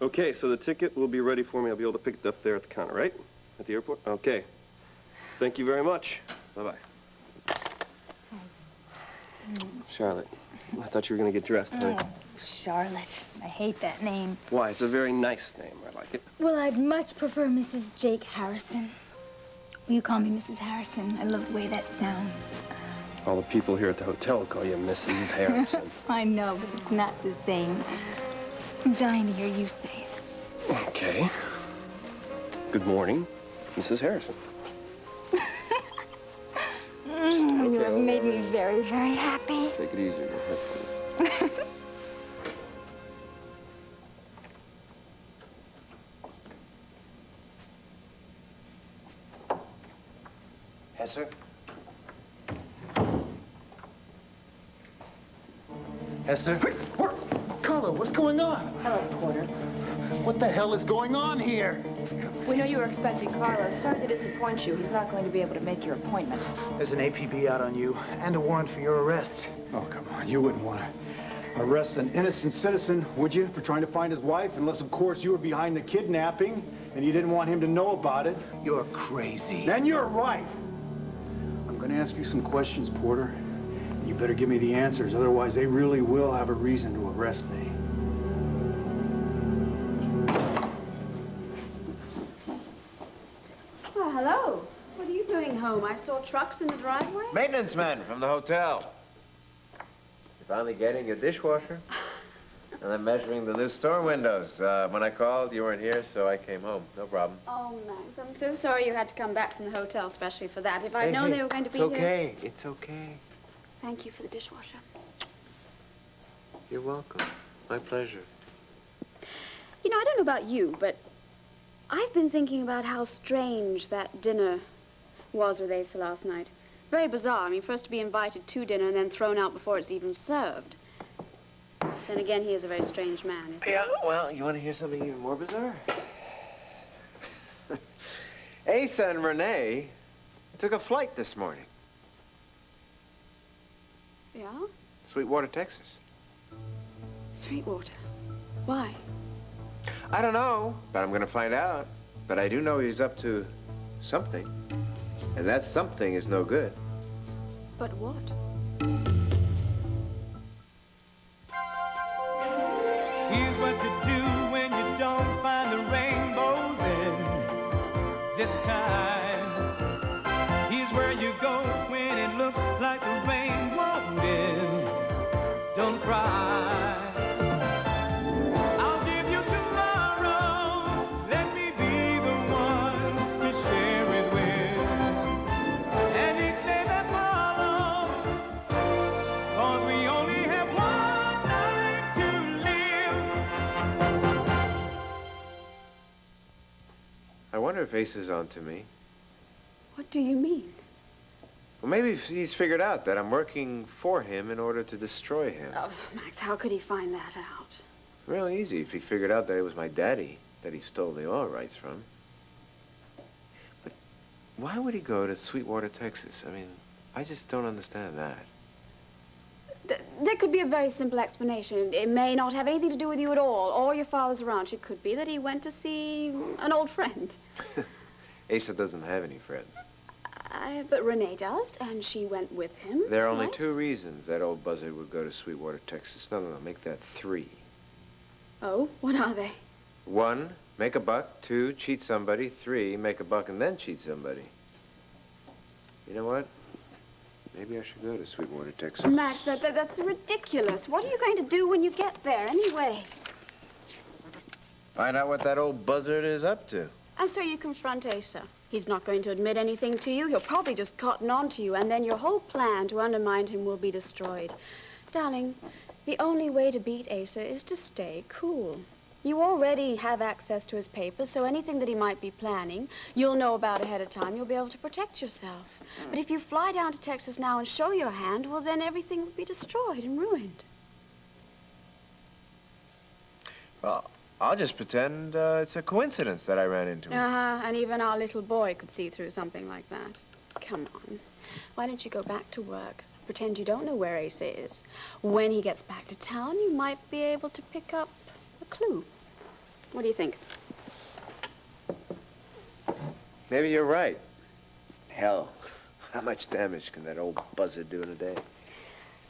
Okay, so the ticket will be ready for me. I'll be able to pick it up there at the counter, right? At the airport? Okay. Thank you very much. Bye-bye. Charlotte, I thought you were going to get dressed, honey. Oh, Charlotte. I hate that name. Why? It's a very nice name. I like it. Well, I'd much prefer Mrs. Jake Harrison. Will you call me Mrs. Harrison? I love the way that sounds. All the people here at the hotel call you Mrs. Harrison. I know, but it's not the same. I'm dying to hear you say it. Okay. Good morning, Mrs. Harrison. You have made me very, very happy. Take it easy. That's good. Hesser? Hesser? Carlo, what's going on? Hello, Porter. What the hell is going on here? We know you were expecting Carlos. Sorry to disappoint you. He's not going to be able to make your appointment. There's an APB out on you and a warrant for your arrest. Oh, come on. You wouldn't want to arrest an innocent citizen, would you, for trying to find his wife? Unless, of course, you were behind the kidnapping and you didn't want him to know about it. You're crazy. And you're right. I'm going to ask you some questions, Porter. You better give me the answers. Otherwise, they really will have a reason to arrest me. Oh, hello. What are you doing home? I saw trucks in the driveway. Maintenance man from the hotel. You're finally getting your dishwasher? And I'm measuring the new store windows. When I called, you weren't here, so I came home. No problem. Oh, Max, I'm so sorry you had to come back from the hotel, especially for that. If I'd known they were going to be here... It's okay. It's okay. Thank you for the dishwasher. You're welcome. My pleasure. You know, I don't know about you, but I've been thinking about how strange that dinner was with Asa last night. Very bizarre. I mean, first to be invited to dinner and then thrown out before it's even served. Then again, he is a very strange man, isn't he? Yeah, well, you want to hear something even more bizarre? Asa and Renee took a flight this morning. Yeah? Sweetwater, Texas. Sweetwater. Why? I don't know, but I'm going to find out. But I do know he's up to something. And that something is no good. But what? Here's what you do when you don't find the rainbows in this time. Here's where you go when it looks like the rain won't end. Don't cry. I'll give you tomorrow. Let me be the one to share it with. And each day that follows, 'cause we only have one life to live. I wonder if Ace is on to me. What do you mean? Well, maybe he's figured out that I'm working for him in order to destroy him. Oh, Max, how could he find that out? Real easy if he figured out that it was my daddy that he stole the oil rights from. But why would he go to Sweetwater, Texas? I mean, I just don't understand that. There could be a very simple explanation. It may not have anything to do with you at all, or your father's ranch. It could be that he went to see an old friend. Asa doesn't have any friends. But Renee does, and she went with him. There are only right? 2 reasons that old buzzard would go to Sweetwater, Texas. No, make that 3. Oh, what are they? 1, make a buck. 2, cheat somebody. 3, make a buck and then cheat somebody. You know what? Maybe I should go to Sweetwater, Texas. Max, that's ridiculous. What are you going to do when you get there, anyway? Find out what that old buzzard is up to. And so you confront Asa. He's not going to admit anything to you. He'll probably just cotton on to you, and then your whole plan to undermine him will be destroyed. Darling, the only way to beat Asa is to stay cool. You already have access to his papers, so anything that he might be planning, you'll know about ahead of time. You'll be able to protect yourself. But if you fly down to Texas now and show your hand, well, then everything will be destroyed and ruined. Well, I'll just pretend it's a coincidence that I ran into him. And even our little boy could see through something like that. Come on. Why don't you go back to work? Pretend you don't know where Asa is. When he gets back to town, you might be able to pick up a clue. What do you think? Maybe you're right. Hell, how much damage can that old buzzard do in a day?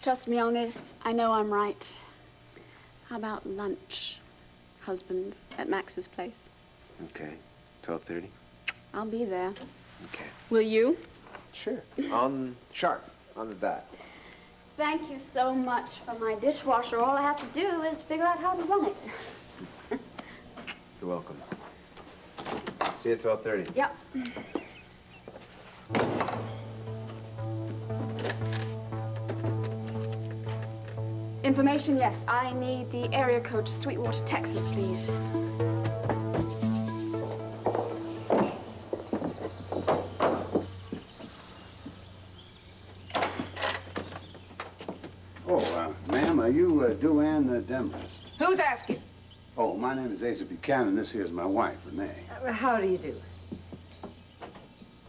Trust me on this. I know I'm right. How about lunch, husband, at Max's place? Okay, 12:30? I'll be there. Okay. Will you? Sure. On sharp, on the dot. Thank you so much for my dishwasher. All I have to do is figure out how to run it. You're welcome. See you at 12:30. Yep. Information, yes. I need the area code to Sweetwater, Texas, please. Ma'am, are you Duane Demrest? Who's asking? Oh, my name is Asa Buchanan. This here's my wife, Renee. How do you do?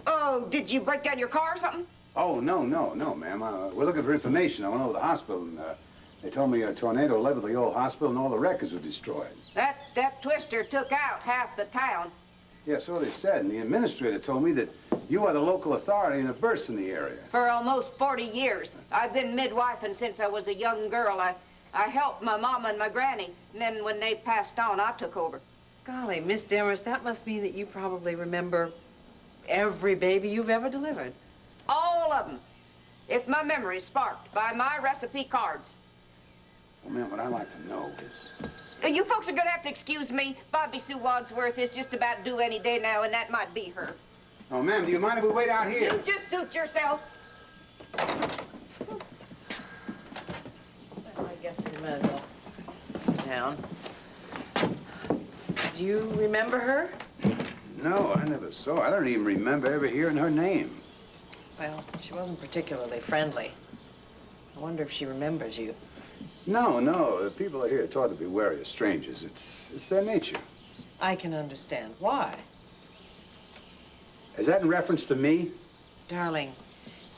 Oh, did you break down your car or something? Oh, no, ma'am. We're looking for information. I went over to the hospital, and they told me a tornado leveled the old hospital, and all the records were destroyed. That twister took out half the town. Yeah, so they said, and the administrator told me that you are the local authority and a burst in the area. For almost 40 years. I've been midwifing since I was a young girl. I helped my mama and my granny, and then when they passed on, I took over. Golly, Miss Demers, that must mean that you probably remember every baby you've ever delivered. All of them. If my memory's sparked by my recipe cards. Well, ma'am, what I'd like to know is... You folks are gonna have to excuse me. Bobby Sue Wadsworth is just about due any day now, and that might be her. Oh, ma'am, do you mind if we wait out here? You just suit yourself. Well, I guess we might as well sit down. Do you remember her? No, I never saw her. I don't even remember ever hearing her name. Well, she wasn't particularly friendly. I wonder if she remembers you. No, the people here are taught to be wary of strangers. It's their nature. I can understand why. Is that in reference to me? Darling,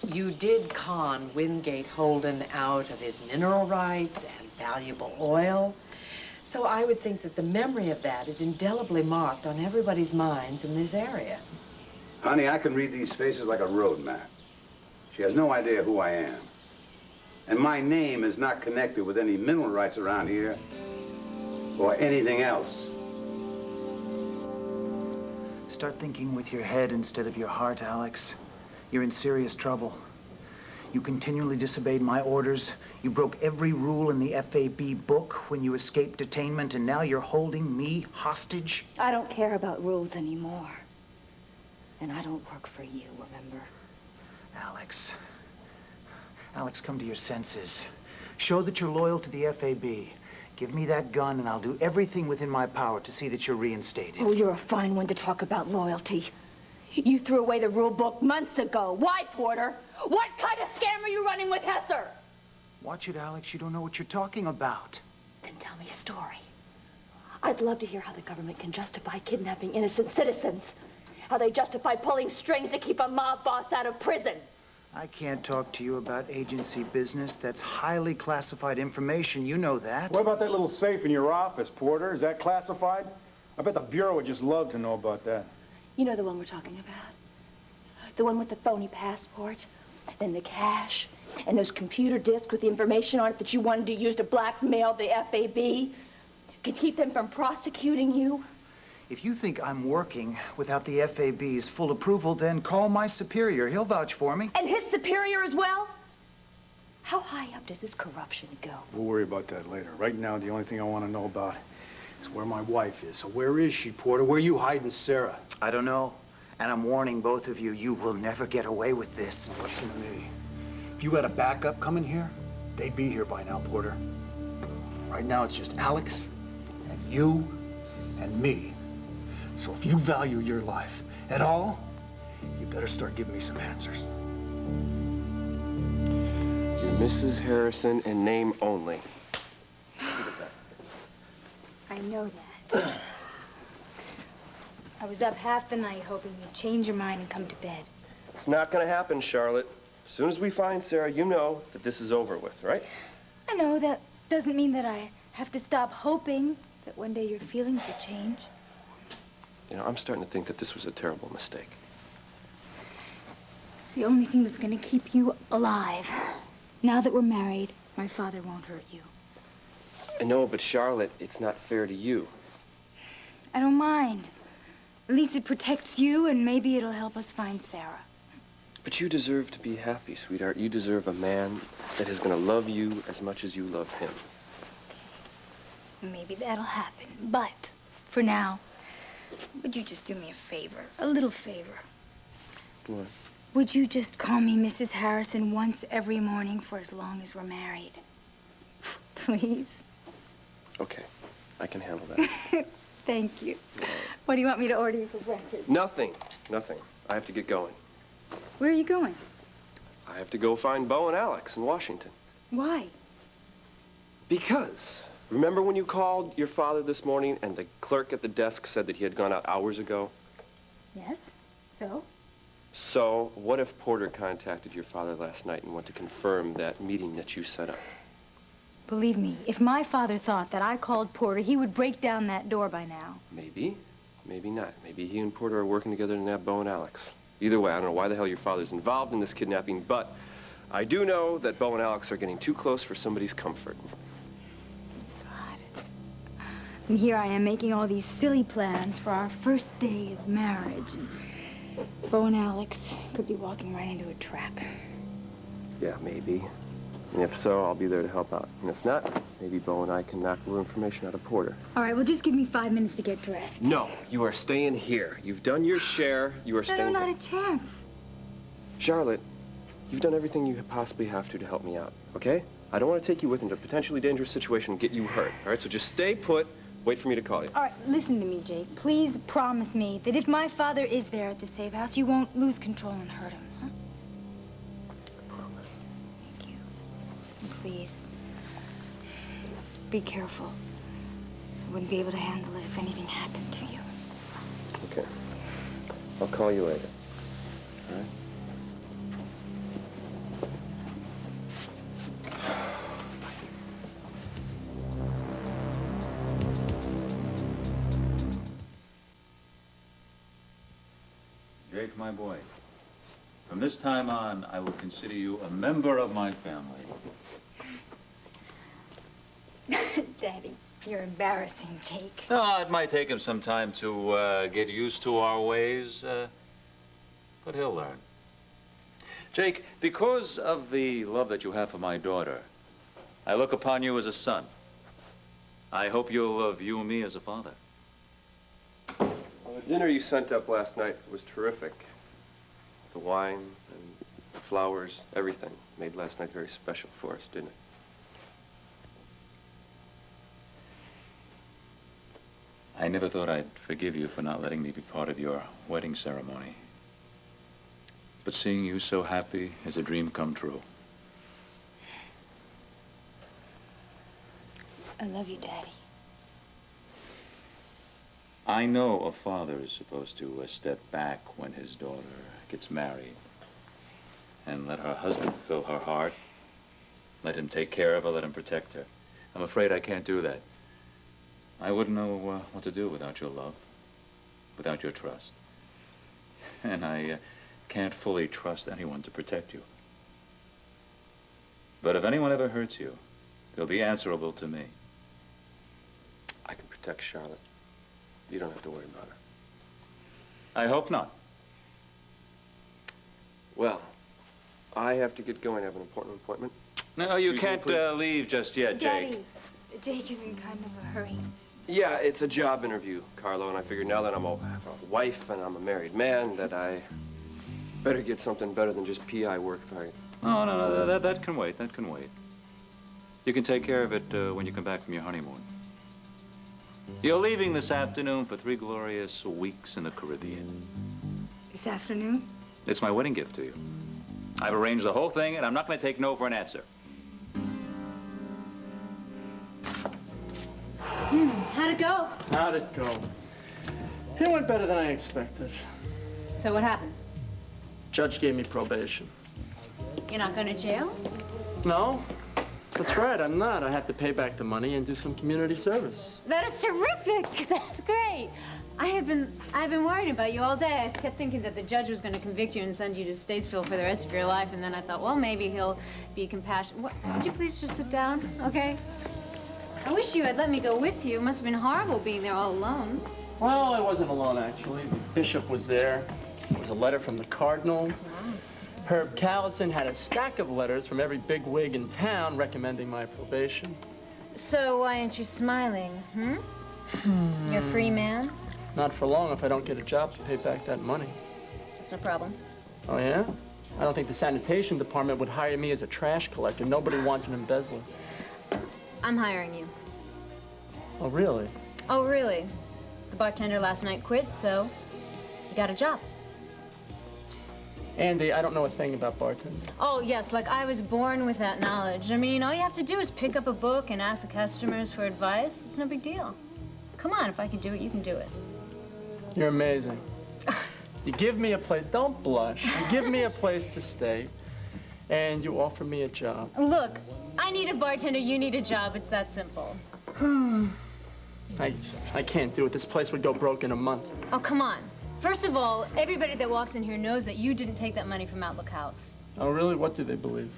you did con Wingate Holden out of his mineral rights and valuable oil. So I would think that the memory of that is indelibly marked on everybody's minds in this area. Honey, I can read these faces like a road map. She has no idea who I am. And my name is not connected with any mineral rights around here or anything else. Start thinking with your head instead of your heart, Alex. You're in serious trouble. You continually disobeyed my orders. You broke every rule in the FAB book when you escaped detainment, and now you're holding me hostage? I don't care about rules anymore. And I don't work for you, remember? Alex. Alex, come to your senses. Show that you're loyal to the FAB. Give me that gun, and I'll do everything within my power to see that you're reinstated. Oh, you're a fine one to talk about loyalty. You threw away the rule book months ago. Why, Porter? What kind of scam are you running with Hesser? Watch it, Alex. You don't know what you're talking about. Then tell me a story. I'd love to hear how the government can justify kidnapping innocent citizens. How they justify pulling strings to keep a mob boss out of prison. I can't talk to you about agency business. That's highly classified information. You know that. What about that little safe in your office, Porter? Is that classified? I bet the Bureau would just love to know about that. You know the one we're talking about? The one with the phony passport, then the cash, and those computer disks with the information on it that you wanted to use to blackmail the FAB? To keep them from prosecuting you? If you think I'm working without the FAB's full approval, then call my superior. He'll vouch for me. And his superior as well? How high up does this corruption go? We'll worry about that later. Right now, the only thing I want to know about is where my wife is. So where is she, Porter? Where are you hiding Sarah? I don't know. And I'm warning both of you, you will never get away with this. Listen to me. If you had a backup coming here, they'd be here by now, Porter. Right now, it's just Alex and you and me. So if you value your life at all, you better start giving me some answers. You're Mrs. Harrison in name only. I know that. I was up half the night hoping you'd change your mind and come to bed. It's not gonna happen, Charlotte. As soon as we find Sarah, you know that this is over with, right? I know that doesn't mean that I have to stop hoping that one day your feelings will change. You know, I'm starting to think that this was a terrible mistake. The only thing that's going to keep you alive. Now that we're married, my father won't hurt you. I know, but Charlotte, it's not fair to you. I don't mind. At least it protects you, and maybe it'll help us find Sarah. But you deserve to be happy, sweetheart. You deserve a man that is going to love you as much as you love him. Maybe that'll happen, but for now, would you just do me a favor? A little favor. What? Would you just call me Mrs. Harrison once every morning for as long as we're married? Please? Okay, I can handle that. Thank you. What do you want me to order you for breakfast? Nothing. I have to get going. Where are you going? I have to go find Bo and Alex in Washington. Why? Because, remember when you called your father this morning and the clerk at the desk said that he had gone out hours ago? Yes. So? So, what if Porter contacted your father last night and went to confirm that meeting that you set up? Believe me, if my father thought that I called Porter, he would break down that door by now. Maybe. Maybe not. Maybe he and Porter are working together to nab Bo and Alex. Either way, I don't know why the hell your father's involved in this kidnapping, but I do know that Bo and Alex are getting too close for somebody's comfort. God. And here I am making all these silly plans for our first day of marriage. And Bo and Alex could be walking right into a trap. Yeah, maybe. And if so, I'll be there to help out. And if not, maybe Bo and I can knock a little information out of Porter. All right, well, just give me 5 minutes to get dressed. No, you are staying here. You've done your share. You are staying No, here. not a chance. Charlotte, you've done everything you possibly have to help me out, okay? I don't want to take you with into a potentially dangerous situation and get you hurt, all right? So just stay put. Wait for me to call you. All right, listen to me, Jake. Please promise me that if my father is there at the safe house, you won't lose control and hurt him, huh? Promise. Thank you. And please, be careful. I wouldn't be able to handle it if anything happened to you. Okay. I'll call you later. All right? Jake, my boy, from this time on, I will consider you a member of my family. Daddy, you're embarrassing, Jake. Oh, it might take him some time to get used to our ways, but he'll learn. Jake, because of the love that you have for my daughter, I look upon you as a son. I hope you'll view me as a father. Well, the dinner you sent up last night was terrific. The wine and the flowers, everything made last night very special for us, didn't it? I never thought I'd forgive you for not letting me be part of your wedding ceremony. But seeing you so happy is a dream come true. I love you, Daddy. I know a father is supposed to step back when his daughter gets married and let her husband fill her heart. Let him take care of her, let him protect her. I'm afraid I can't do that. I wouldn't know what to do without your love, without your trust. And I can't fully trust anyone to protect you. But if anyone ever hurts you, they'll be answerable to me. I can protect Charlotte. You don't have to worry about her. I hope not. Well, I have to get going. I have an important appointment. No, you Excuse me, can't please. leave just yet, Jake. Daddy, Jake is in kind of a hurry. Yeah, it's a job interview, Carlo, and I figured now that I'm a wife and I'm a married man that I better get something better than just PI work. No, that can wait, that can wait. You can take care of it when you come back from your honeymoon. You're leaving this afternoon for 3 glorious weeks in the Caribbean. This afternoon? It's my wedding gift to you. I've arranged the whole thing, and I'm not going to take no for an answer. How'd it go? How'd it go? It went better than I expected. So what happened? Judge gave me probation. You're not going to jail? No, That's right, I'm not. I have to pay back the money and do some community service. That is terrific. That's great. I've been worried about you all day. I kept thinking that the judge was going to convict you and send you to Statesville for the rest of your life, and then I thought, well, maybe he'll be compassionate. Would you please just sit down, okay? I wish you had let me go with you. It must have been horrible being there all alone. Well, I wasn't alone, actually. The bishop was there. There was a letter from the cardinal. Wow. Herb Callison had a stack of letters from every big wig in town recommending my probation. So why aren't you smiling, You're a free man? Not for long if I don't get a job to pay back that money. That's no problem. Oh, yeah? I don't think the sanitation department would hire me as a trash collector. Nobody wants an embezzler. I'm hiring you. Oh, really? Oh, really? The bartender last night quit, so you got a job. Andy, I don't know a thing about bartending. Oh, yes, like I was born with that knowledge. I mean, all you have to do is pick up a book and ask the customers for advice. It's no big deal. Come on, if I can do it, you can do it. You're amazing. You give me a place, don't blush. You give me a place to stay, and you offer me a job. Look, I need a bartender, you need a job. It's that simple. I can't do it. This place would go broke in a month. Oh, come on. First of all, everybody that walks in here knows that you didn't take that money from Outlook House. Oh, really? What do they believe?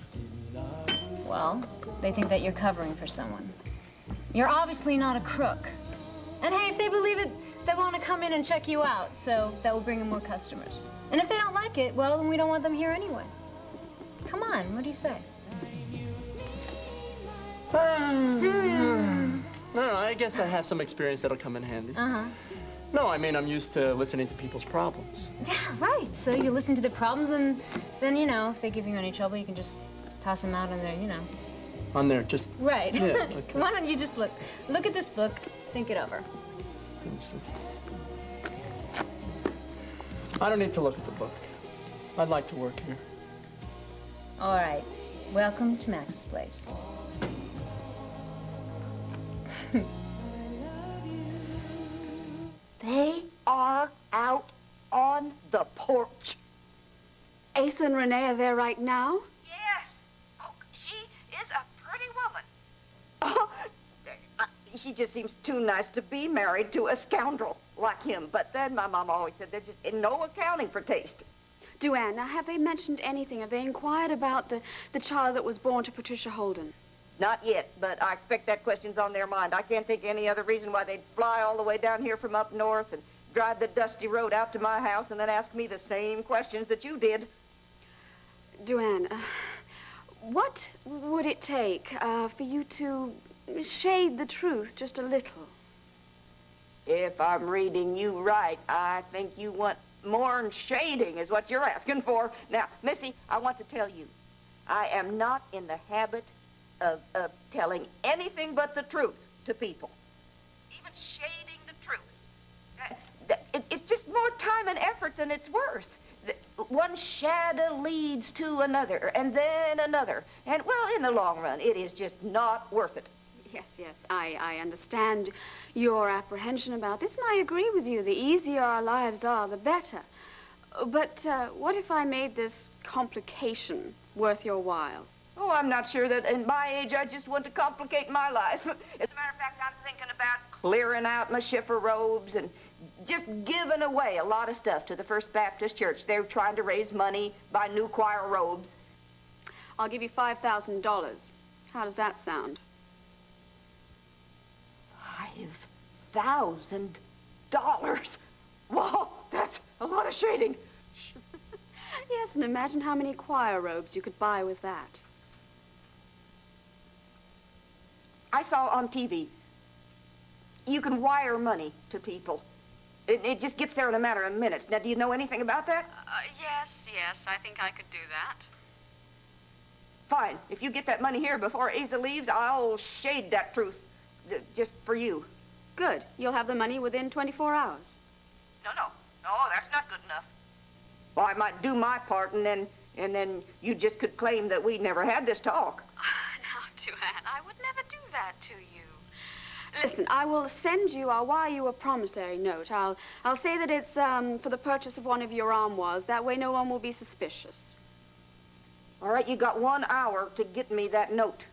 Well, they think that you're covering for someone. You're obviously not a crook. And hey, if they believe it, they want to come in and check you out, so that will bring in more customers. And if they don't like it, well, then we don't want them here anyway. Come on, what do you say? No, I guess I have some experience that'll come in handy. Uh-huh. No, I mean, I'm used to listening to people's problems. Yeah, right. So you listen to the problems, and then, you know, if they give you any trouble, you can just toss them out on their, you know. On there, just... Right. Yeah, okay. Why don't you just look at this book, think it over. I don't need to look at the book. I'd like to work here. All right. Welcome to Max's place. They are out on the porch. Asa and Renee are there right now? Yes. Oh, she is a pretty woman. Oh, she just seems too nice to be married to a scoundrel like him. But then my mom always said there's just no accounting for taste. Duane, now have they mentioned anything? Have they inquired about the child that was born to Patricia Holden? Not yet, but I expect that question's on their mind. I can't think of any other reason why they'd fly all the way down here from up north and drive the dusty road out to my house and then ask me the same questions that you did. Duane, what would it take for you to shade the truth just a little? If I'm reading you right, I think you want more shading is what you're asking for. Now, Missy, I want to tell you, I am not in the habit of telling anything but the truth to people. Even shading the truth. It's just more time and effort than it's worth. One shadow leads to another, and then another. And, well, in the long run, it is just not worth it. Yes, I understand your apprehension about this, and I agree with you. The easier our lives are, the better. But what if I made this complication worth your while? Oh, I'm not sure that in my age I just want to complicate my life. As a matter of fact, I'm thinking about clearing out my shiffer robes and just giving away a lot of stuff to the First Baptist Church. They're trying to raise money, buy new choir robes. I'll give you $5,000. How does that sound? $5,000? Wow, that's a lot of shading. Yes, and imagine how many choir robes you could buy with that. I saw on TV, you can wire money to people. It just gets there in a matter of minutes. Now, do you know anything about that? Yes, I think I could do that. Fine. If you get that money here before Asa leaves, I'll shade that truth just for you. Good. You'll have the money within 24 hours. No, that's not good enough. Well, I might do my part, and then you just could claim that we never had this talk. Now, Duane, I would never do that to you. Listen, I will I'll wire you a promissory note. I'll say that it's for the purchase of one of your armoires. That way no one will be suspicious. All right, you got 1 hour to get me that note.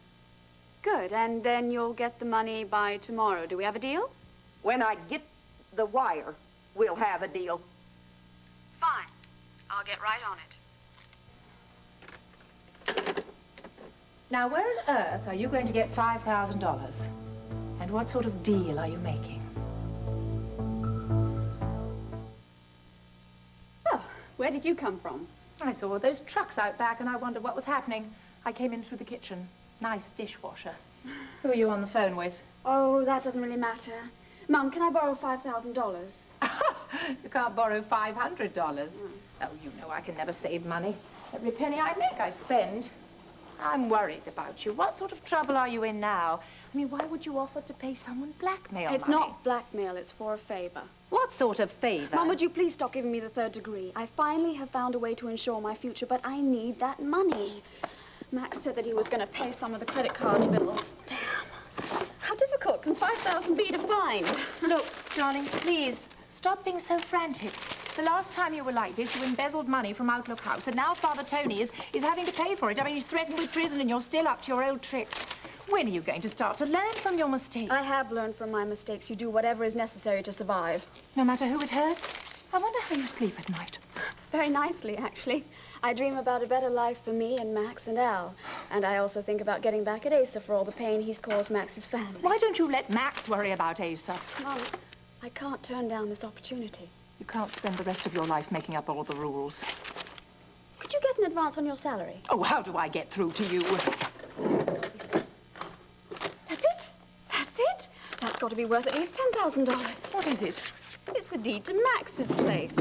Good, and then you'll get the money by tomorrow. Do we have a deal? When I get the wire, we'll have a deal. Fine. I'll get right on it. Now, where on earth are you going to get $5,000? And what sort of deal are you making? Oh, where did you come from? I saw all those trucks out back and I wondered what was happening. I came in through the kitchen. Nice dishwasher. Who are you on the phone with? Oh, that doesn't really matter. Mum, can I borrow $5,000? You can't borrow $500. Oh, you know I can never save money. Every penny I make, I spend. I'm worried about you. What sort of trouble are you in now? I mean, why would you offer to pay someone blackmail It's money? not blackmail, it's for a favor. What sort of favor? Mum, would you please stop giving me the third degree? I finally have found a way to ensure my future, but I need that money. Max said that he was going to pay some of the credit card bills. Damn. How difficult can 5,000 be to find? Look, darling, please, stop being so frantic. The last time you were like this, you embezzled money from Outlook House, and now Father Tony is having to pay for it. I mean, he's threatened with prison, and you're still up to your old tricks. When are you going to start to learn from your mistakes? I have learned from my mistakes. You do whatever is necessary to survive. No matter who it hurts? I wonder how you sleep at night. Very nicely, actually. I dream about a better life for me and Max and Al. And I also think about getting back at Asa for all the pain he's caused Max's family. Why don't you let Max worry about Asa? Mom, I can't turn down this opportunity. You can't spend the rest of your life making up all the rules. Could you get an advance on your salary? Oh, how do I get through to you? That's it. That's it. That's got to be worth at least $10,000. What is it? It's the deed to Max's place.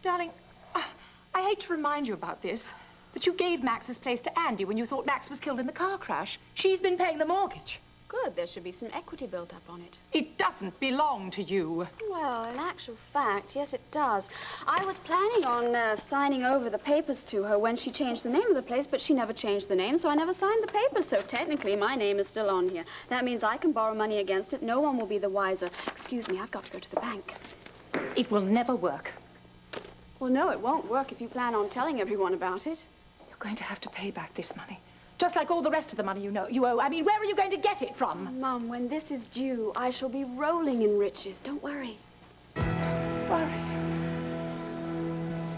Darling, I hate to remind you about this, but you gave Max's place to Andy when you thought Max was killed in the car crash. She's been paying the mortgage. Good. There should be some equity built up on it. It doesn't belong to you. Well, in actual fact, yes, it does. I was planning on signing over the papers to her when she changed the name of the place, but she never changed the name, so I never signed the papers. So technically, my name is still on here. That means I can borrow money against it. No one will be the wiser. Excuse me, I've got to go to the bank. It will never work. Well, no, it won't work if you plan on telling everyone about it. You're going to have to pay back this money. Just like all the rest of the money you owe. I mean, where are you going to get it from? Mum, when this is due, I shall be rolling in riches. Don't worry. Worry.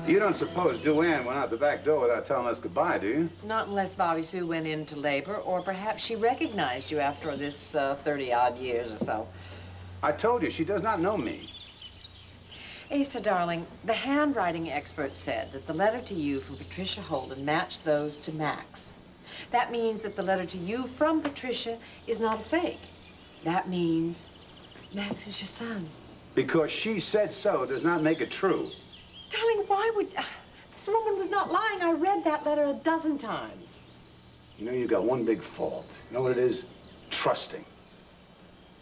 You don't suppose Duane went out the back door without telling us goodbye, do you? Not unless Bobby Sue went into labor, or perhaps she recognized you after this 30-odd years or so. I told you, she does not know me. Asa, darling, the handwriting expert said that the letter to you from Patricia Holden matched those to Max. That means that the letter to you from Patricia is not a fake. That means Max is your son. Because she said so does not make it true. Darling, why would... This woman was not lying. I read that letter a dozen times. You know, you've got one big fault. You know what it is? Trusting.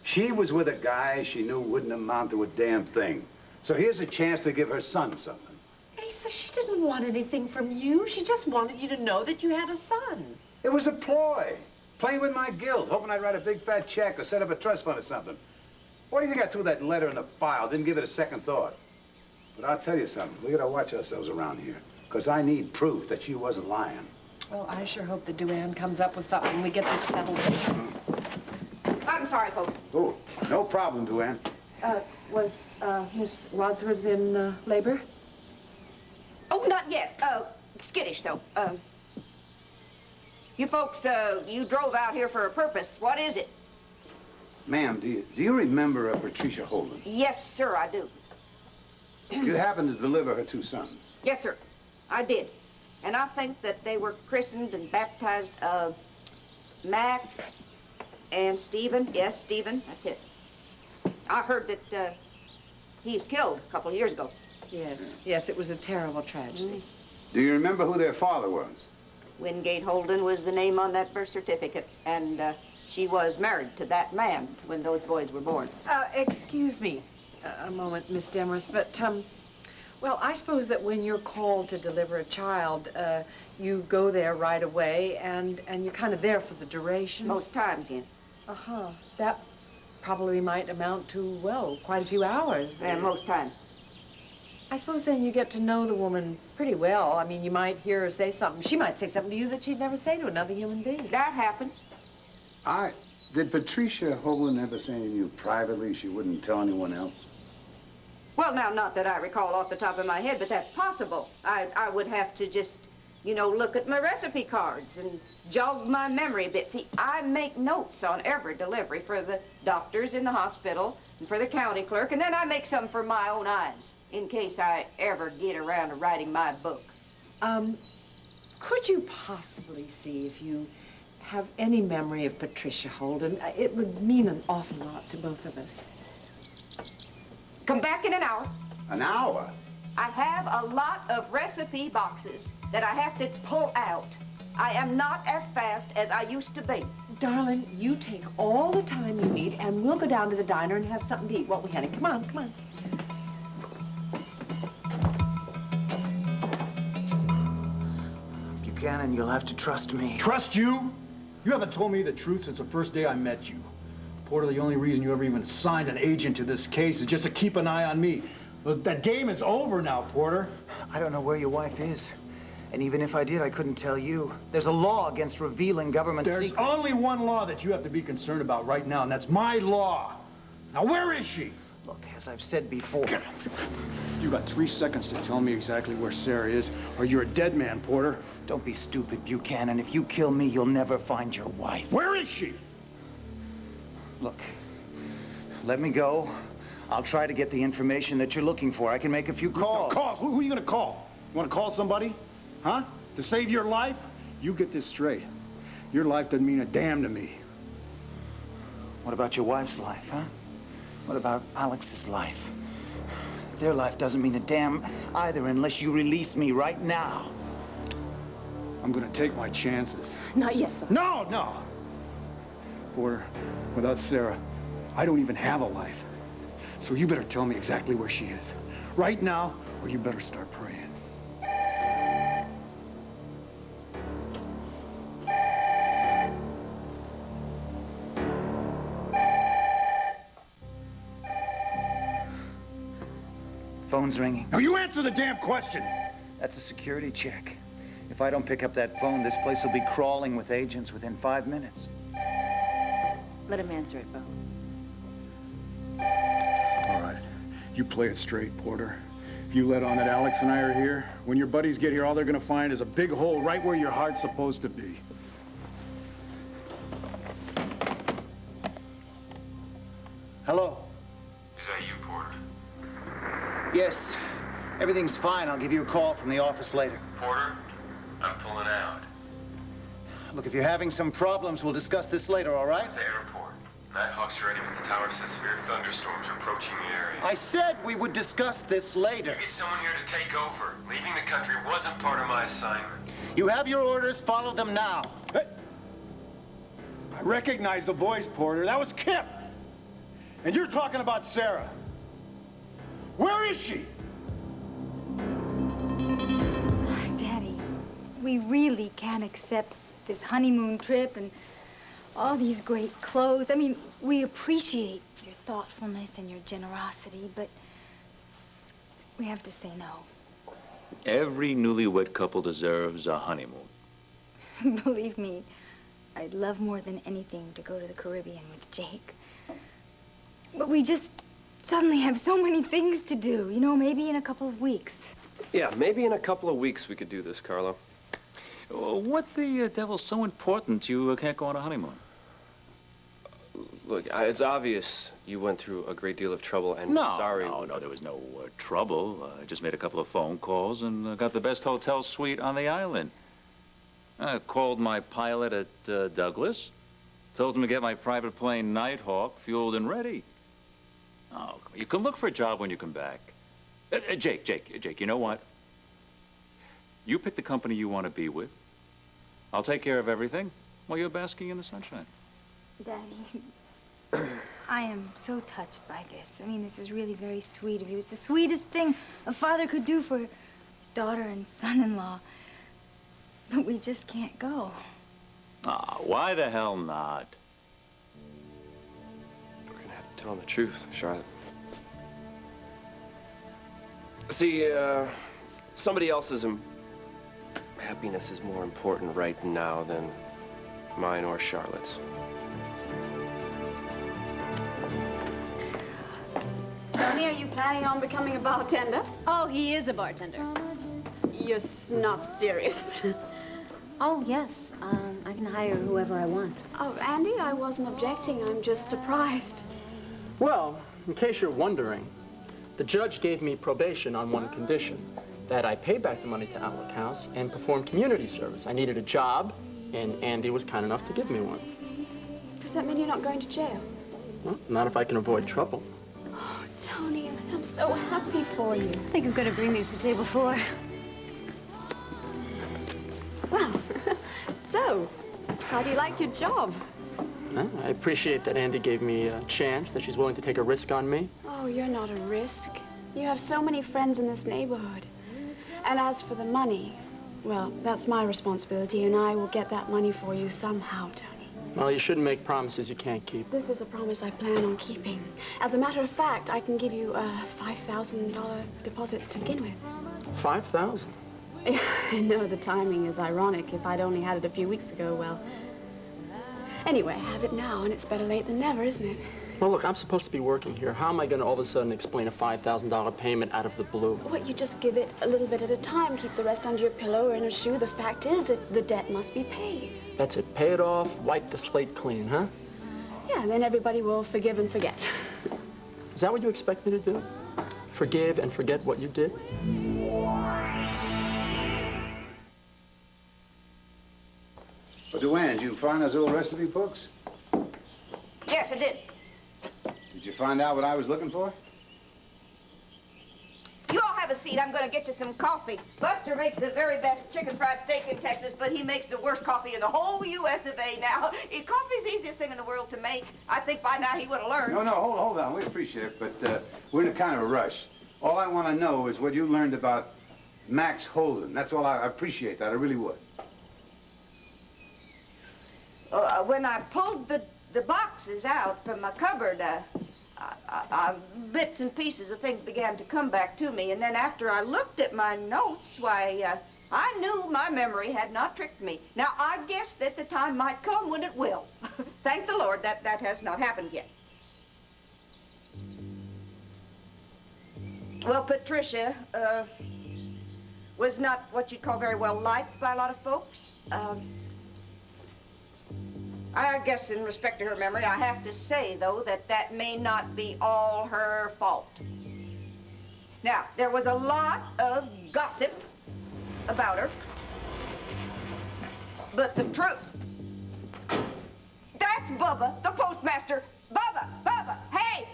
She was with a guy she knew wouldn't amount to a damn thing. So here's a chance to give her son something. Asa, she didn't want anything from you. She just wanted you to know that you had a son. It was a ploy. Playing with my guilt, hoping I'd write a big fat check or set up a trust fund or something. Why do you think I threw that letter in the file? Didn't give it a second thought. But I'll tell you something. We gotta watch ourselves around here. Because I need proof that she wasn't lying. Well, I sure hope that Duane comes up with something and we get this settled. I'm sorry, folks. Oh, no problem, Duane. Was Miss Wadsworth in labor? Oh, not yet. Skittish, though. You folks, you drove out here for a purpose. What is it? Ma'am, do you remember Patricia Holden? Yes, sir, I do. You happened to deliver her two sons. Yes, sir, I did. And I think that they were christened and baptized Max and Stephen. Yes, Stephen, that's it. I heard that he's killed a couple of years ago. Yes, it was a terrible tragedy. Do you remember who their father was? Wingate Holden was the name on that birth certificate, and she was married to that man when those boys were born. Excuse me a moment, Miss Demarest, but, well, I suppose that when you're called to deliver a child, you go there right away, and you're kind of there for the duration. Most times, yes. Uh-huh. That probably might amount to, well, quite a few hours. And most times. I suppose then you get to know the woman pretty well. I mean, you might hear her say something. She might say something to you that she'd never say to another human being. That happens. Did Patricia Holden ever say to you privately she wouldn't tell anyone else? Well, now, not that I recall off the top of my head, but that's possible. I would have to just, you know, look at my recipe cards and jog my memory a bit. See, I make notes on every delivery for the doctors in the hospital and for the county clerk, and then I make some for my own eyes in case I ever get around to writing my book. Could you possibly see if you have any memory of Patricia Holden? It would mean an awful lot to both of us. Come back in an hour. An hour? I have a lot of recipe boxes that I have to pull out. I am not as fast as I used to be. Darling, you take all the time you need, and we'll go down to the diner and have something to eat, won't we, honey? Come on, come on. Buchanan, you'll have to trust me. Trust you? You haven't told me the truth since the first day I met you. Porter, the only reason you ever even signed an agent to this case is just to keep an eye on me. Well, that game is over now, Porter. I don't know where your wife is. And even if I did, I couldn't tell you. There's a law against revealing government secrets. There's only one law that you have to be concerned about right now, and that's my law. Now, where is she? Look, as I've said before... You got 3 seconds to tell me exactly where Sarah is, or you're a dead man, Porter. Don't be stupid, Buchanan. If you kill me, you'll never find your wife. Where is she? Look, let me go. I'll try to get the information that you're looking for. I can make a few calls. Calls? Who are you gonna call? You wanna call somebody? Huh? To save your life? You get this straight. Your life doesn't mean a damn to me. What about your wife's life, huh? What about Alex's life? Their life doesn't mean a damn either unless you release me right now. I'm gonna take my chances. Not yet. No, no! Porter, without Sarah, I don't even have a life. So you better tell me exactly where she is. Right now, or you better start praying. Phone's ringing. Now you answer the damn question! That's a security check. If I don't pick up that phone, this place will be crawling with agents within 5 minutes. Let him answer it, Bo. All right. You play it straight, Porter. If you let on that Alex and I are here, when your buddies get here, all they're gonna find is a big hole right where your heart's supposed to be. Hello? Is that you, Porter? Yes. Everything's fine. I'll give you a call from the office later. Porter, I'm pulling out. Look, if you're having some problems, we'll discuss this later, all right? At the airport. Nighthawks are ready with the tower says severe thunderstorms are approaching the area. I said we would discuss this later. You get someone here to take over. Leaving the country wasn't part of my assignment. You have your orders. Follow them now. Hey. I recognize the voice, Porter. That was Kip. And you're talking about Sarah. Where is she? Daddy, we really can't accept this honeymoon trip and all these great clothes. I mean, we appreciate your thoughtfulness and your generosity, but we have to say no. Every newlywed couple deserves a honeymoon. Believe me, I'd love more than anything to go to the Caribbean with Jake. But we just suddenly have so many things to do, you know, maybe in a couple of weeks. Yeah, maybe in a couple of weeks we could do this, Carlo. What the devil's so important you can't go on a honeymoon? Look, it's obvious you went through a great deal of trouble, and sorry. No, there was no trouble. I just made a couple of phone calls and got the best hotel suite on the island. I called my pilot at Douglas, told him to get my private plane Nighthawk fueled and ready. Oh, you can look for a job when you come back. Jake, you know what? You pick the company you want to be with. I'll take care of everything while you're basking in the sunshine. Daddy, I am so touched by this. I mean, this is really very sweet of you. It's the sweetest thing a father could do for his daughter and son-in-law. But we just can't go. Why the hell not? We're gonna have to tell him the truth, Charlotte. See, somebody else's happiness is more important right now than mine or Charlotte's. Andy, are you planning on becoming a bartender? Oh, he is a bartender. You're not serious. Oh, yes. I can hire whoever I want. Oh, Andy, I wasn't objecting. I'm just surprised. Well, in case you're wondering, the judge gave me probation on one condition, that I pay back the money to Outlook House and perform community service. I needed a job, and Andy was kind enough to give me one. Does that mean you're not going to jail? Well, not if I can avoid trouble. Oh, Tony, I'm so happy for you. I think I'm going to bring these to table 4. Well, so, how do you like your job? I appreciate that Andy gave me a chance, that she's willing to take a risk on me. Oh, you're not a risk. You have so many friends in this neighborhood. And as for the money, well, that's my responsibility, and I will get that money for you somehow, Tony. Well, you shouldn't make promises you can't keep. This is a promise I plan on keeping. As a matter of fact, I can give you a $5,000 deposit to begin with. $5,000? I know the timing is ironic. If I'd only had it a few weeks ago, well... Anyway, I have it now, and it's better late than never, isn't it? Well, look, I'm supposed to be working here. How am I going to all of a sudden explain a $5,000 payment out of the blue? What, you just give it a little bit at a time. Keep the rest under your pillow or in a shoe. The fact is that the debt must be paid. That's it. Pay it off, wipe the slate clean, huh? Yeah, and then everybody will forgive and forget. Is that what you expect me to do? Forgive and forget what you did? Well, Duane, did you find those old recipe books? Yes, I did. Did you find out what I was looking for? You all have a seat. I'm going to get you some coffee. Buster makes the very best chicken fried steak in Texas, but he makes the worst coffee in the whole U.S. of A. now. Coffee's the easiest thing in the world to make. I think by now he would have learned. No, hold on. We appreciate it, but we're in a kind of a rush. All I want to know is what you learned about Max Holden. That's all. I appreciate that. I really would. When I pulled the boxes out from my cupboard, bits and pieces of things began to come back to me. And then after I looked at my notes, why, I knew my memory had not tricked me. Now, I guess that the time might come when it will. Thank the Lord that has not happened yet. Well, Patricia was not what you'd call very well liked by a lot of folks. I guess in respect to her memory, I have to say, though, that may not be all her fault. Now, there was a lot of gossip about her, but the truth... That's Bubba, the postmaster. Bubba, hey!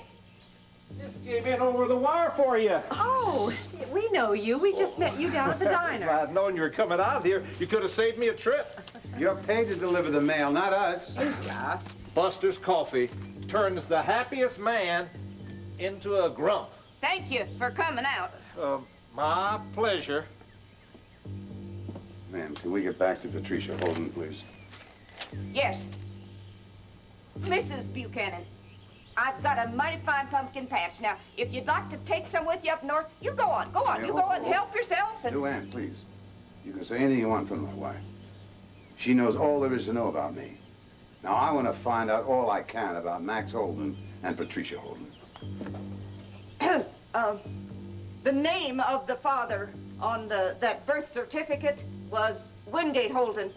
Just came in over the wire for you. Oh, we know you. We just met you down at the diner. If I'd known you were coming out here, you could have saved me a trip. You're paid to deliver the mail, not us. Yeah. Buster's Coffee turns the happiest man into a grump. Thank you for coming out. My pleasure. Ma'am, can we get back to Patricia Holden, please? Yes. Mrs. Buchanan, I've got a mighty fine pumpkin patch. Now, if you'd like to take some with you up north, you go on. Hey, You go on, help yourself. And... Duane, please. You can say anything you want from my wife. She knows all there is to know about me. Now, I want to find out all I can about Max Holden and Patricia Holden. The name of the father on that birth certificate was Wingate Holden.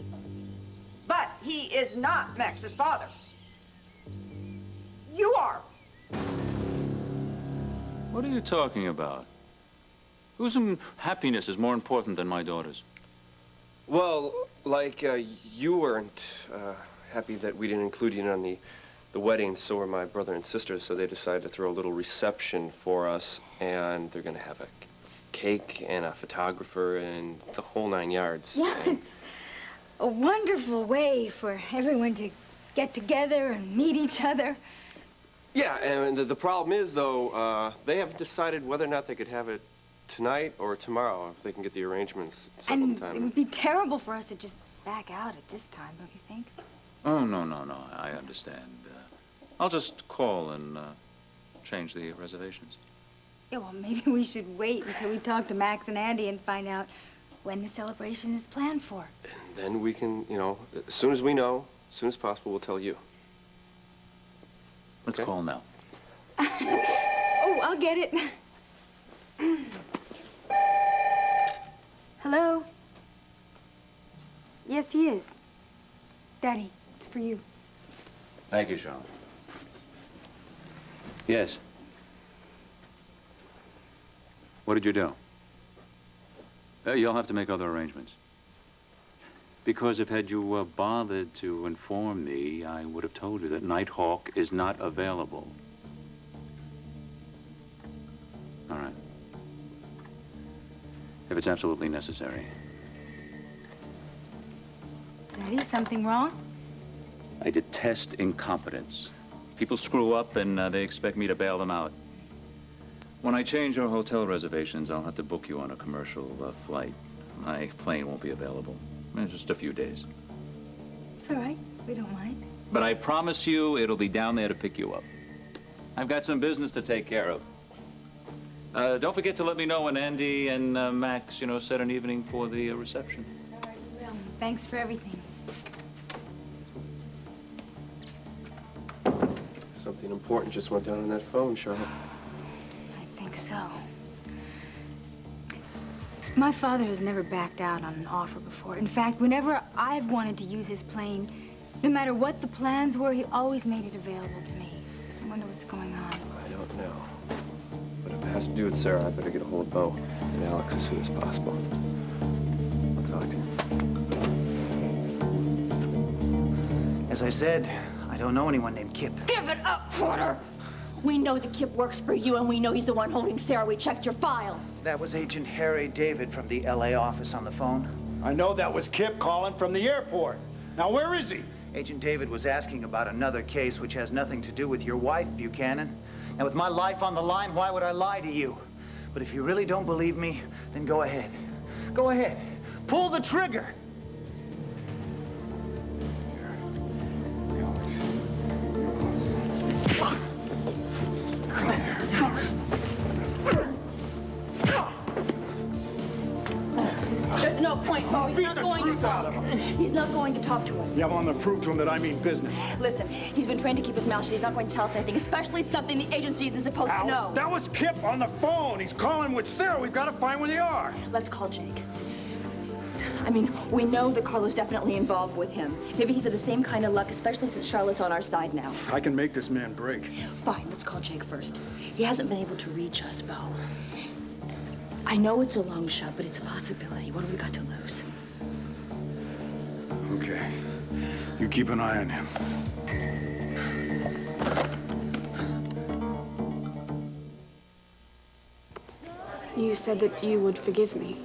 But he is not Max's father. You are. What are you talking about? Whose happiness is more important than my daughter's? Well, like, you weren't happy that we didn't include you on the wedding, so were my brother and sister, so they decided to throw a little reception for us, and they're gonna have a cake and a photographer and the whole 9 yards. Yeah, and... a wonderful way for everyone to get together and meet each other. Yeah, and the problem is, though, they haven't decided whether or not they could have it tonight or tomorrow, if they can get the arrangements settled in And time. it would be terrible for us to just back out at this time, don't you think? Oh, no. I understand. I'll just call and change the reservations. Yeah, well, maybe we should wait until we talk to Max and Andy and find out when the celebration is planned for. And then we can, as soon as we know, as soon as possible, we'll tell you. Let's call now. Oh, I'll get it. Hello? Yes, he is. Daddy, it's for you. Thank you, Charlotte. Yes. What did you do? You'll have to make other arrangements. Because if had you bothered to inform me, I would have told you that Nighthawk is not available. All right. If it's absolutely necessary. Daddy, something wrong? I detest incompetence. People screw up and they expect me to bail them out. When I change your hotel reservations, I'll have to book you on a commercial flight. My plane won't be available. In just a few days. It's all right. We don't mind. But I promise you, it'll be down there to pick you up. I've got some business to take care of. Don't forget to let me know when Andy and Max, set an evening for the reception. Well, thanks for everything. Something important just went down on that phone, Charlotte. I think so. My father has never backed out on an offer before. In fact, whenever I've wanted to use his plane, no matter what the plans were, he always made it available to me. I wonder what's going on. I don't know. But if it has to do with Sarah, I better get a hold of Bo and Alex as soon as possible. I'll talk to you. As I said, I don't know anyone named Kip. Give it up, Porter! We know that Kip works for you, and we know he's the one holding Sarah. We checked your files. That was Agent Harry David from the LA office on the phone. I know that was Kip calling from the airport. Now, where is he? Agent David was asking about another case which has nothing to do with your wife, Buchanan. Now, with my life on the line, why would I lie to you? But if you really don't believe me, then go ahead. Go ahead. Pull the trigger. There's no point, Bo. He's not going to talk. He's not going to talk to us. Yeah, well, I'm gonna prove to him that I mean business. Listen, he's been trained to keep his mouth shut. He's not going to tell us anything, especially something the agency isn't supposed to know. That was Kip on the phone. He's calling with Sarah. We've got to find where they are. Let's call Jake. I mean, we know that Carlo's definitely involved with him. Maybe he's had the same kind of luck, especially since Charlotte's on our side now. I can make this man break. Fine, let's call Jake first. He hasn't been able to reach us, Bo. I know it's a long shot, but it's a possibility. What have we got to lose? Okay. You keep an eye on him. You said that you would forgive me.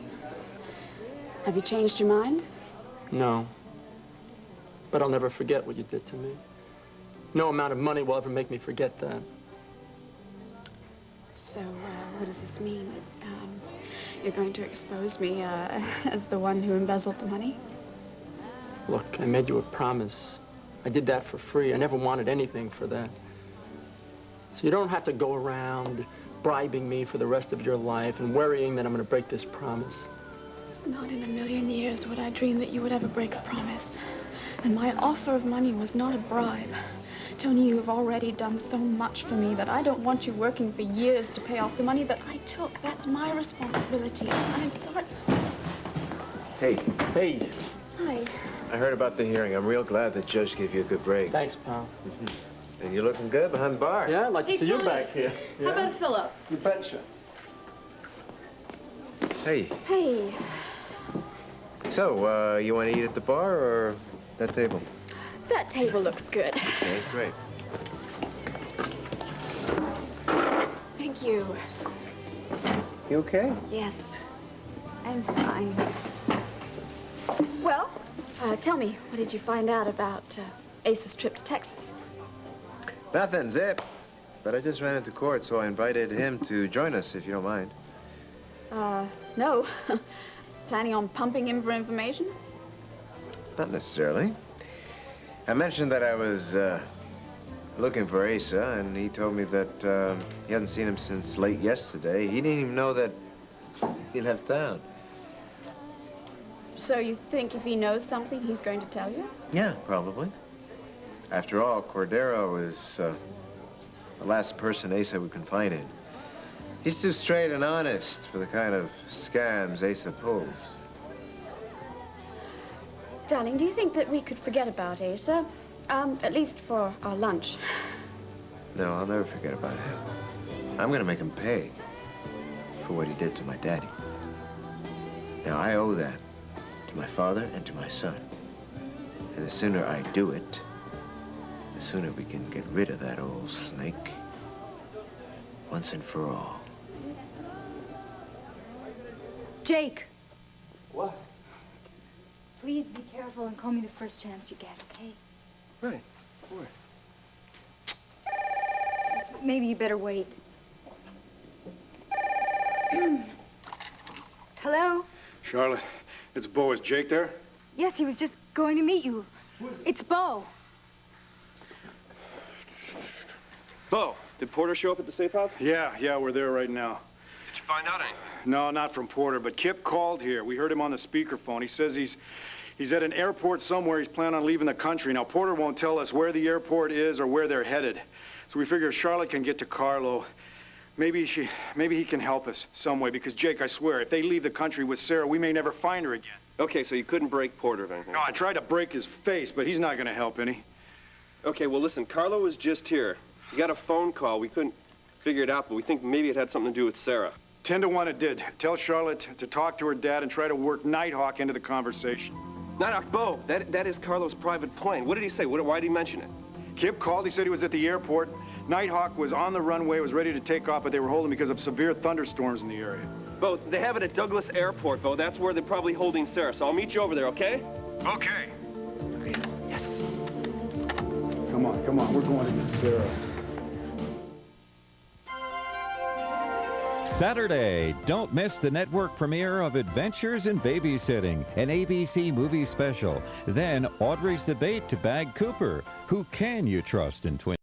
Have you changed your mind? No. But I'll never forget what you did to me. No amount of money will ever make me forget that. So, what does this mean? You're going to expose me as the one who embezzled the money? Look, I made you a promise. I did that for free. I never wanted anything for that. So you don't have to go around bribing me for the rest of your life and worrying that I'm going to break this promise. Not in a million years would I dream that you would ever break a promise. And my offer of money was not a bribe. Tony, you have already done so much for me that I don't want you working for years to pay off the money that I took. That's my responsibility. I'm sorry. Hey. Hey. Hi. I heard about the hearing. I'm real glad the judge gave you a good break. Thanks, pal. And you're looking good behind the bar. Yeah, I'd like to see you Tony. back here. How about a fill-up? You betcha. Hey. Hey. So, you want to eat at the bar or that table? That table looks good. Okay, great. Thank you. You okay? Yes. I'm fine. Well, tell me, what did you find out about Ace's trip to Texas? Nothing, zip. But I just ran into court, so I invited him to join us, if you don't mind. No. Planning on pumping him for information? Not necessarily. I mentioned that I was looking for Asa, and he told me that he hadn't seen him since late yesterday. He didn't even know that he left town. So you think if he knows something, he's going to tell you? Yeah, probably. After all, Cordero is the last person Asa would confide in. He's too straight and honest for the kind of scams Asa pulls. Darling, do you think that we could forget about Asa? At least for our lunch. No, I'll never forget about him. I'm gonna make him pay for what he did to my daddy. Now, I owe that to my father and to my son. And the sooner I do it, the sooner we can get rid of that old snake once and for all. Jake. What? Please be careful and call me the first chance you get, okay? Right. Where? Maybe you better wait. Hello? Charlotte, it's Bo. Is Jake there? Yes, he was just going to meet you. It's Bo. Bo, did Porter show up at the safe house? Yeah, we're there right now. Did you find out anything? No, not from Porter, but Kip called here. We heard him on the speakerphone. He says he's at an airport somewhere. He's planning on leaving the country. Now, Porter won't tell us where the airport is or where they're headed. So we figure if Charlotte can get to Carlo, maybe he can help us some way. Because, Jake, I swear, if they leave the country with Sarah, we may never find her again. Okay, so you couldn't break Porter of anything? No, I tried to break his face, but he's not going to help any. Okay, well, listen, Carlo was just here. He got a phone call. We couldn't figure it out, but we think maybe it had something to do with Sarah. 10 to 1 it did. Tell Charlotte to talk to her dad and try to work Nighthawk into the conversation. Nighthawk, Bo, that is Carlo's private plane. What did he say? Why did he mention it? Kip called. He said he was at the airport. Nighthawk was on the runway, was ready to take off, but they were holding because of severe thunderstorms in the area. Bo, they have it at Douglas Airport, Bo. That's where they're probably holding Sarah, so I'll meet you over there, okay? Okay. Yes. Come on. We're going to get Sarah. Saturday, don't miss the network premiere of Adventures in Babysitting, an ABC movie special. Then Audrey's debate to bag Cooper. Who can you trust in Twin